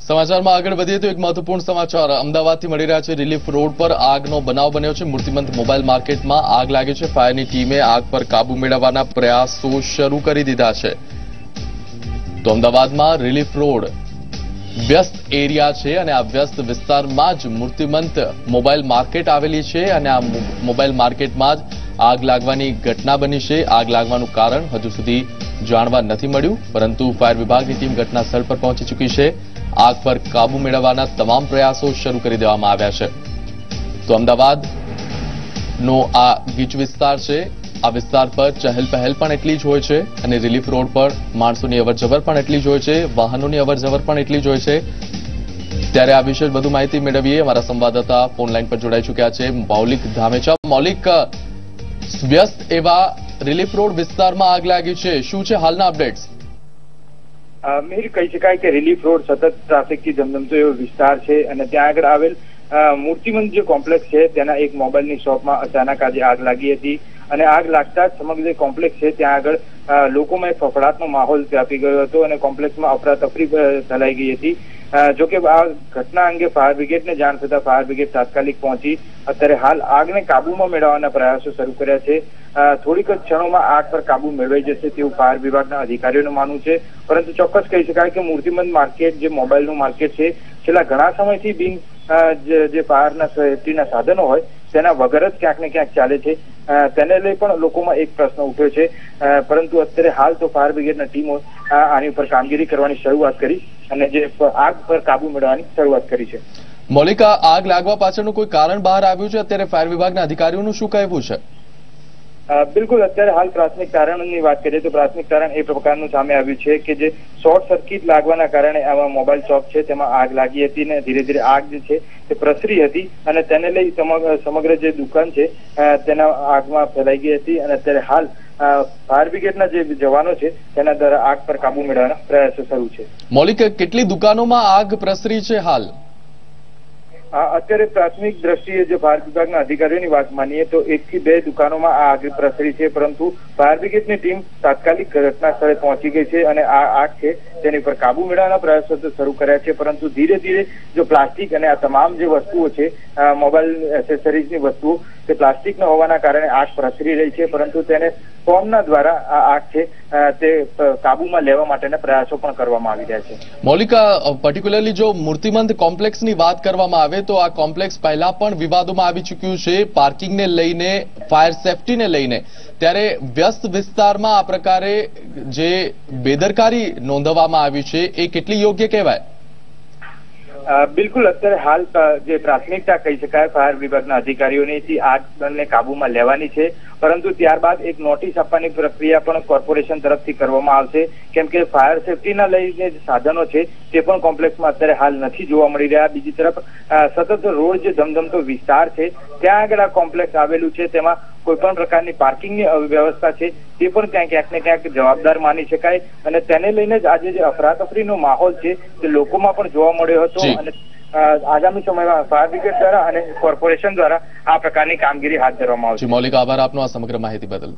સમાચારમાં આગળ વધીએ તો એક મહત્વપૂર્ણ સમાચાર અમદાવાદથી મળી રહ્યા છે। રિલીફ રોડ પર આગનો બનાવ બન્યો છે। મૂર્તિમંત મોબાઈલ માર્કેટમાં આગ લાગી છે। ફાયરની ટીમે આગ પર કાબુ મેળવવાના પ્રયાસો શરૂ કરી દીધા છે। તો અમદાવાદમાં રિલીફ રોડ વ્યસ્ત એરિયા છે અને આ વ્યસ્ત વિસ્તારમાં જ મૂર્તિમંત મોબાઈલ માર્કેટ આવેલી છે અને આ મોબાઈલ માર્કેટમાં જ આગ લાગવાની ઘટના બની છે। આગ લાગવાનું કારણ હજુ સુધી જાણવા નથી મળ્યું, પરંતુ ફાયર વિભાગની ટીમ ઘટના સ્થળ પર પહોંચી ચૂકી છે। આગ પર કાબુ મેળવવાના તમામ પ્રયાસો શરૂ કરી દેવામાં આવ્યા છે। તો અમદાવાદનો આ ગીચ વિસ્તાર છે। આ વિસ્તાર પર ચહેલ પહેલ પણ એટલી જ હોય છે અને રિલીફ રોડ પર માણસોની અવરજવર પણ એટલી જ હોય છે, વાહનોની અવરજવર પણ એટલી જ હોય છે। ત્યારે આ વિશે વધુ માહિતી મેળવીએ। અમારા સંવાદદાતા ફોન લાઈન પર જોડાઈ ચૂક્યા છે મૌલિક ધામેચા। મૌલિક, વ્યસ્ત એવા રિલીફ રોડ વિસ્તારમાં આગ લાગી છે, શું છે હાલના અપડેટ્સ? મિહિર, કહી શકાય કે રિલીફ રોડ સતત ટ્રાફિકથી ધમધમતો એવો વિસ્તાર છે અને ત્યાં આગળ આવેલ મૂર્તિમંત જે કોમ્પ્લેક્સ છે તેના એક મોબાઈલની શોપમાં અચાનક આજે આગ લાગી હતી અને આગ લાગતા જ સમગ્ર જે કોમ્પ્લેક્સ છે ત્યાં આગળ લોકોમાં એક ફફડાટનો માહોલ વ્યાપી ગયો હતો અને કોમ્પ્લેક્સમાં અફરાતફરી ફેલાઈ ગઈ હતી। જોકે આ ઘટના અંગે ફાયર બ્રિગેડને જાણ થતા ફાયર બ્રિગેડ તાત્કાલિક પહોંચી અત્યારે હાલ આગને કાબુમાં મેળવવાના પ્રયાસો શરૂ કર્યા છે। થોડીક જ ક્ષણોમાં આગ પર કાબુ મેળવાઈ જશે તેવું ફાયર વિભાગના અધિકારીઓનું માનવું છે, પરંતુ ચોક્કસ કહી શકાય કે મૂર્તિમંત માર્કેટ જે મોબાઈલનું માર્કેટ છે છેલ્લા ઘણા સમયથી બિન જે ફાયરના સેફટીના સાધનો હોય તેના વગર જ ક્યાંક ને ક્યાંક ચાલે છે। તેને લઈ પણ લોકોમાં એક પ્રશ્ન ઉઠ્યો છે, પરંતુ અત્યારે હાલ તો ફાયર બ્રિગેડના ટીમો આની ઉપર કામગીરી કરવાની શરૂઆત કરી અને જે આગ પર કાબુ મેળવવાની શરૂઆત કરી છે। મૌલિકા, આગ લાગવા પાછળનું કોઈ કારણ બહાર આવ્યું છે? અત્યારે ફાયર વિભાગના અધિકારીઓનું શું કહેવું છે? બિલકુલ, અત્યારે હાલ પ્રાથમિક કારણની વાત કરીએ તો પ્રાથમિક કારણ એ પ્રકારનું સામે આવ્યું છે કે જે શોર્ટ સર્કિટ લાગવાના કારણે આમાં મોબાઈલ શોપ છે તેમાં આગ લાગી હતી ને ધીરે ધીરે આગ જે છે તે પ્રસરી હતી અને તેને લઈ સમગ્ર જે દુકાન છે તેના આગમાં ફેલાઈ ગઈ હતી અને અત્યારે હાલ ફાયર બ્રિગેડના જે જવાનો છે તેના દ્વારા આગ પર કાબુ મેળવવાના પ્રયાસો શરૂ છે। મૌલિક, કેટલી દુકાનોમાં આગ પ્રસરી છે હાલ? અત્યારે પ્રાથમિક દ્રષ્ટિએ જે ફાયર વિભાગના અધિકારીઓની વાત માનીએ તો 1 થી 2 દુકાનોમાં આ આગ પ્રસરી છે, પરંતુ ફાયર બ્રિગેડની ટીમ તાત્કાલિક ઘટના સ્થળે પહોંચી ગઈ છે અને આ આગ છે તેની પર કાબુ મેળવવાના પ્રયાસો તો શરૂ કર્યા છે, પરંતુ ધીરે ધીરે જો પ્લાસ્ટિક અને આ તમામ જે વસ્તુઓ છે મોબાઈલ એસેસરીઝની વસ્તુઓ તે પ્લાસ્ટિકના હોવાના કારણે આગ પ્રસરી રહી છે, પરંતુ તેને ફોર્મના દ્વારા આ આગ છે તે કાબુમાં લેવા માટેના પ્રયાસો પણ કરવામાં આવી રહ્યા છે। મૌલિકા, પર્ટિક્યુલરલી જો મૂર્તિમંત કોમ્પ્લેક્સની વાત કરવામાં આવે તો આ કોમ્પ્લેક્સ પહેલા પણ વિવાદોમાં આવી ચૂક્યું છે, પાર્કિંગને લઈને, ફાયર સેફટીને લઈને। ત્યારે વ્યસ્ત વિસ્તારમાં આ પ્રકારે જે બેદરકારી નોંધવામાં આવી છે એ કેટલી યોગ્ય કહેવાય? બિલકુલ, અત્યારે હાલ જે પ્રાથમિકતા કહી શકાય ફાયર વિભાગના અધિકારીઓની આગને કાબુમાં લેવાની છે, પરંતુ ત્યારબાદ એક નોટિસ આપવાની પ્રક્રિયા પણ કોર્પોરેશન તરફથી કરવામાં આવશે, કેમ કે ફાયર સેફટીના લઈને જે સાધનો છે તે પણ કોમ્પ્લેક્સમાં અત્યારે હાલ નથી જોવા મળી રહ્યા। બીજી તરફ સતત રોડ જે ધમધમતો વિસ્તાર છે ત્યાં આગળ આ કોમ્પ્લેક્સ આવેલું છે, તેમાં કોઈ પણ પ્રકારની પાર્કિંગની વ્યવસ્થા છે તે પણ ત્યાં ક્યાંક ને ક્યાંક જવાબદાર માની શકાય અને તેને લઈને જ આજે જે અફરાતફરીનો માહોલ છે તે લોકોમાં પણ જોવા મળ્યો હતો અને આગામી સમયમાં ફાયર બ્રિગેડ દ્વારા અને કોર્પોરેશન દ્વારા આ પ્રકારની કામગીરી હાથ ધરવામાં આવશે। મૌલિક, આભાર આપનો આ સમગ્ર માહિતી બદલ।